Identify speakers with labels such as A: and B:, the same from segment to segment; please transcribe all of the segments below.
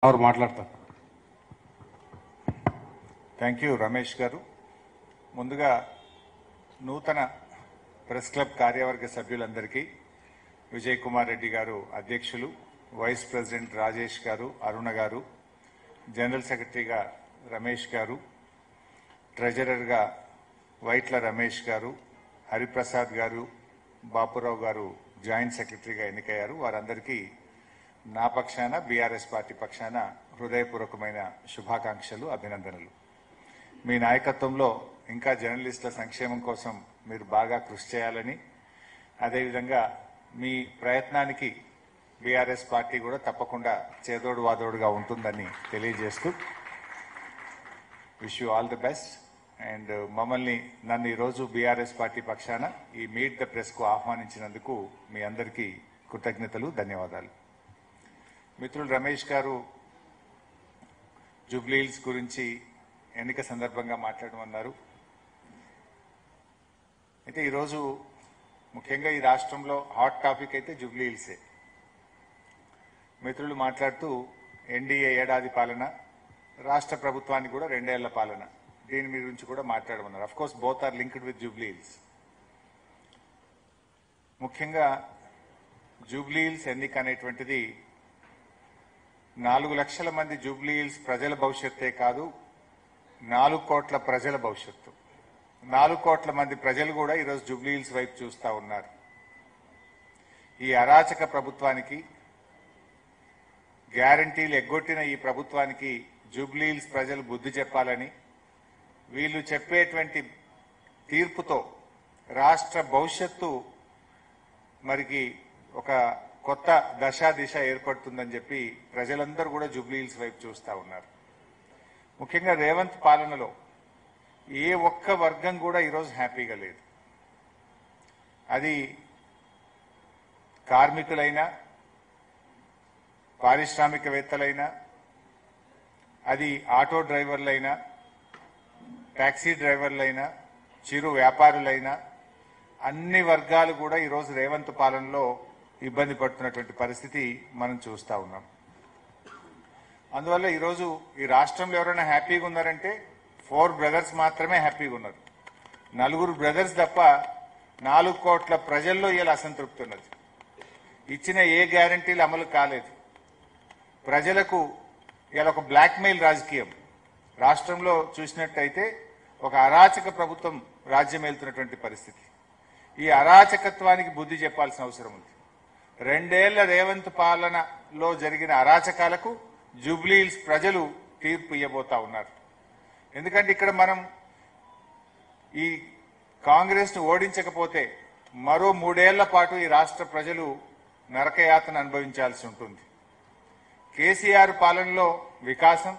A: और మాట్లాడతారు.
B: Thank you Ramesh గారు. ముందుగా నూతన ప్రెస్ క్లబ్ కార్యవర్గ సభ్యులందరికీ విజయ్ కుమార్ రెడ్డి గారు అధ్యక్షులు, వైస్ ప్రెసిడెంట్ రాజేష్ గారు, అరుణ గారు, జనరల్ సెక్రటరీగా రమేష్ గారు, ట్రెజరర్గా వైట్ల రమేష్ గారు, హరిప్రసాద్ గారు, బాపురావు గారు జాయింట్ సెక్రటరీగా ఎన్నికయ్యారు. వారందరికీ నా పక్షాన బీఆర్ఎస్ పార్టీ పక్షాన హృదయపూర్వకమైన శుభాకాంక్షలు, అభినందనలు. మీ నాయకత్వంలో ఇంకా జర్నలిస్టుల సంక్షేమం కోసం మీరు బాగా కృషి చేయాలని, అదేవిధంగా మీ ప్రయత్నానికి బీఆర్ఎస్ పార్టీ కూడా తప్పకుండా చేదోడు వాదోడుగా ఉంటుందని తెలియజేస్తూ wish you all the best. And నన్ను ఈరోజు బీఆర్ఎస్ పార్టీ పక్షాన ఈ మీట్ ద ప్రెస్కు ఆహ్వానించినందుకు మీ అందరికీ కృతజ్ఞతలు, ధన్యవాదాలు. మిత్రులు రమేష్ గారు జూబ్లీహిల్స్ గురించి ఎన్నిక సందర్భంగా మాట్లాడమన్నారు. అయితే ఈరోజు ముఖ్యంగా ఈ రాష్ట్రంలో హాట్ టాపిక్ అయితే జూబ్లీహిల్సే. మిత్రులు మాట్లాడుతూ ఎన్డీఏ ఏడాది పాలన, రాష్ట్ర ప్రభుత్వానికి కూడా 2 ఏళ్ల పాలన, దీని గురించి కూడా మాట్లాడమన్నారు. Of course both are linked with Jubilee Hills. ముఖ్యంగా జూబ్లీహిల్స్ ఎన్నిక అనేటువంటిది 4 లక్షల మంది జూబ్లీహిల్స్ ప్రజల భవిష్యత్తే కాదు, 4 కోట్ల ప్రజల భవిష్యత్తు. 4 కోట్ల మంది ప్రజలు కూడా ఈరోజు జూబ్లీహిల్స్ వైపు చూస్తా ఉన్నారు. ఈ అరాచక ప్రభుత్వానికి, గ్యారంటీలు ఎగ్గొట్టిన ఈ ప్రభుత్వానికి జూబ్లీహిల్స్ ప్రజలు బుద్ధి చెప్పాలని, వీళ్ళు చెప్పేటువంటి తీర్పుతో రాష్ట్ర భవిష్యత్తు మరికి ఒక కొత్త దిశ ఏర్పడుతుందని చెప్పి ప్రజలందరూ కూడా జూబ్లీహిల్స్ వైపు చూస్తా ఉన్నారు. ముఖ్యంగా రేవంత్ పాలనలో ఏ ఒక్క వర్గం కూడా ఈరోజు హ్యాపీగా లేదు. అది కార్మికులైనా, పారిశ్రామికవేత్తలైనా, అది ఆటో డ్రైవర్లైనా, టాక్సీ డ్రైవర్లైనా, చిరు వ్యాపారులైనా, అన్ని వర్గాలు కూడా ఈరోజు రేవంత్ పాలనలో ఇబ్బంది పడుతున్నటువంటి పరిస్థితి మనం చూస్తా ఉన్నాం. అందువల్ల ఈరోజు ఈ రాష్ట్రంలో ఎవరైనా హ్యాపీగా ఉన్నారంటే 4 బ్రదర్స్ మాత్రమే హ్యాపీగా ఉన్నారు. 4 బ్రదర్స్ తప్ప 4 కోట్ల ప్రజల్లో ఇలా అసంతృప్తి ఉన్నది. ఇచ్చిన ఏ గ్యారంటీలు అమలు కాలేదు. ప్రజలకు ఇలా ఒక బ్లాక్మెయిల్ రాజకీయం రాష్ట్రంలో చూసినట్టయితే ఒక అరాచక ప్రభుత్వం రాజ్యం వెళ్తున్నటువంటి పరిస్థితి. ఈ అరాచకత్వానికి బుద్ధి చెప్పాల్సిన అవసరం ఉంది. 2 ఏళ్ల రేవంత్ పాలనలో జరిగిన అరాచకాలకు జూబ్లీహిల్స్ ప్రజలు తీర్పు ఇవ్వబోతా ఉన్నారు. ఎందుకంటే ఇక్కడ మనం ఈ కాంగ్రెస్ ను ఓడించకపోతే మరో 3 ఏళ్ల పాటు ఈ రాష్ట్ర ప్రజలు నరకయాతన అనుభవించాల్సి ఉంటుంది. కేసీఆర్ పాలనలో వికాసం,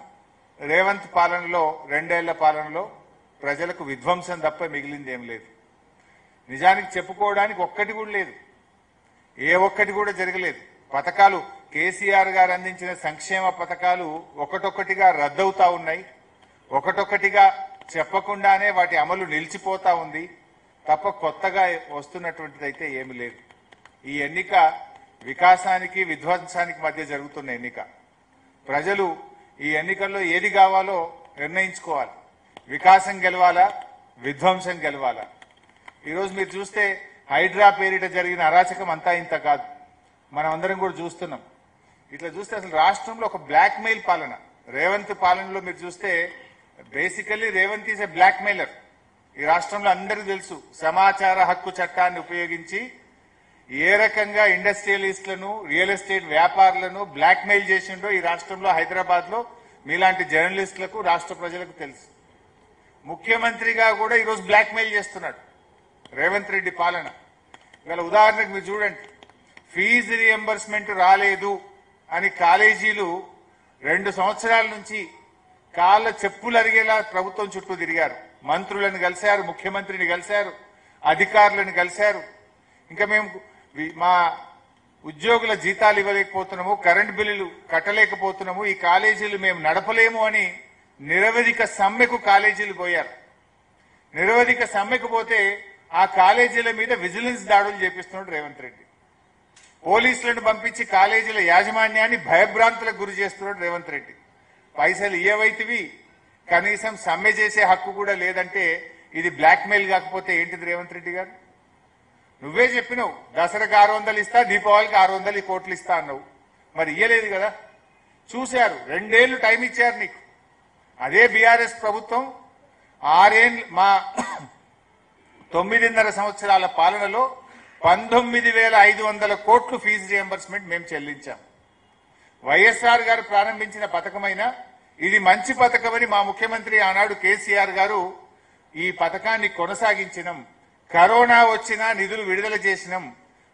B: రేవంత్ పాలనలో 2 ఏళ్ల పాలనలో ప్రజలకు విధ్వంసం తప్ప మిగిలింది ఏం లేదు. నిజానికి చెప్పుకోవడానికి ఒక్కటి కూడా లేదు. ఏ ఒక్కటి కూడా జరగలేదు. పథకాలు, కేసీఆర్ గారు అందించిన సంక్షేమ పథకాలు ఒకటొక్కటిగా రద్దవుతా ఉన్నాయి. ఒకటొక్కటిగా చెప్పకుండానే వాటి అమలు నిలిచిపోతా ఉంది తప్ప కొత్తగా వస్తున్నటువంటిదైతే ఏమీ లేదు. ఈ ఎన్నిక వికాసానికి, విధ్వంసానికి మధ్య జరుగుతున్న ఎన్నిక. ప్రజలు ఈ ఎన్నికల్లో ఏది కావాలో నిర్ణయించుకోవాలి. వికాసం గెలవాలా, విధ్వంసం గెలవాలా? ఈరోజు మీరు చూస్తే హైడ్రా పేరిట జరిగిన అరాచకం అంతా ఇంత కాదు. మనం అందరం కూడా చూస్తున్నాం. ఇట్లా చూస్తే అసలు రాష్ట్రంలో ఒక బ్లాక్ మెయిల్ పాలన. రేవంత్ పాలనలో మీరు చూస్తే basically Revanth is a blackmailer. ఈ రాష్ట్రంలో అందరికీ తెలుసు. సమాచార హక్కు చట్టాన్ని ఉపయోగించి ఏ రకంగా ఇండస్ట్రియలిస్టులను, రియల్ ఎస్టేట్ వ్యాపారులను బ్లాక్ మెయిల్ చేసిండో ఈ రాష్ట్రంలో, హైదరాబాద్ లో మీలాంటి జర్నలిస్టులకు, రాష్ట్ర ప్రజలకు తెలుసు. ముఖ్యమంత్రిగా కూడా ఈరోజు బ్లాక్ మెయిల్ చేస్తున్నాడు రేవంత్ రెడ్డి పాలన. ఇవాళ ఉదాహరణకు మీరు చూడండి, ఫీజు రియంబర్స్మెంట్ రాలేదు అని కాలేజీలు 2 సంవత్సరాల నుంచి కాళ్ళ చెప్పులు అరిగేలా ప్రభుత్వం చుట్టూ తిరిగారు. మంత్రులను కలిశారు, ముఖ్యమంత్రిని కలిశారు, అధికారులను కలిశారు. ఇంకా మేము మా ఉద్యోగుల జీతాలు ఇవ్వలేకపోతున్నాము, కరెంటు బిల్లులు కట్టలేకపోతున్నాము, ఈ కాలేజీలు మేము నడపలేము అని నిరవధిక సమ్మెకు కాలేజీలు పోయారు. నిరవధిక సమ్మెకు పోతే ఆ కాలేజీల మీద విజిలెన్స్ దాడులు చేపిస్తున్నాడు రేవంత్ రెడ్డి. పోలీసులను పంపించి కాలేజీల యాజమాన్యాన్ని భయభ్రాంతులకు గురి చేస్తున్నాడు రేవంత్ రెడ్డి. పైసలు ఇయ్యవైతివి, కనీసం సమ్మె చేసే హక్కు కూడా లేదంటే ఇది బ్లాక్మెయిల్ కాకపోతే ఏంటిది రేవంత్ రెడ్డి గారు? నువ్వే చెప్పినావు దసరాకు 600 ఇస్తా, దీపావళికి 600 కోట్లు ఇస్తా అన్నావు. మరి ఇయ్యలేదు కదా. చూశారు, 2 ఏళ్లు టైం ఇచ్చారు నీకు. అదే బీఆర్ఎస్ ప్రభుత్వం 6 ఏళ్ళు మా 9.5 సంవత్సరాల పాలనలో 19,500 కోట్లు ఫీజు రియంబర్స్మెంట్ మేము చెల్లించాం. వైఎస్ఆర్ గారు ప్రారంభించిన పథకమైన ఇది మంచి పథకమని మా ముఖ్యమంత్రి ఆనాడు కేసీఆర్ గారు ఈ పథకాన్ని కొనసాగించినాం. కరోనా వచ్చినా నిధులు విడుదల చేసినాం.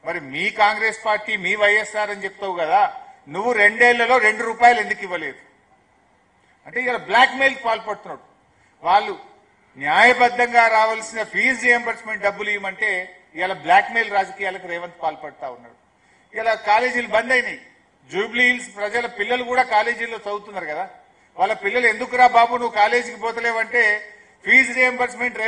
B: మరి మీ కాంగ్రెస్ పార్టీ మీ వైఎస్ఆర్ అని చెప్తావు కదా, నువ్వు 2 ఏళ్లలో 2 రూపాయలు ఎందుకు ఇవ్వలేదు? అంటే ఇలా బ్లాక్ మెయిల్ పాల్పడుతున్నాడు. వాళ్ళు న్యాయబద్ధంగా రావాల్సిన ఫీజు రియంబర్స్మెంట్ డబ్బులు ఇవ్వమంటే ఇలా బ్లాక్ మెయిల్ రాజకీయాలకు రేవంత్ పాల్పడతా ఉన్నాడు. ఇలా కాలేజీలు బంద్ అయినాయి. జూబ్లీ హిల్స్ ప్రజల పిల్లలు కూడా కాలేజీల్లో చదువుతున్నారు కదా, వాళ్ళ పిల్లలు ఎందుకురా బాబు నువ్వు కాలేజీకి పోతలేవంటే ఫీజు రియంబర్స్మెంట్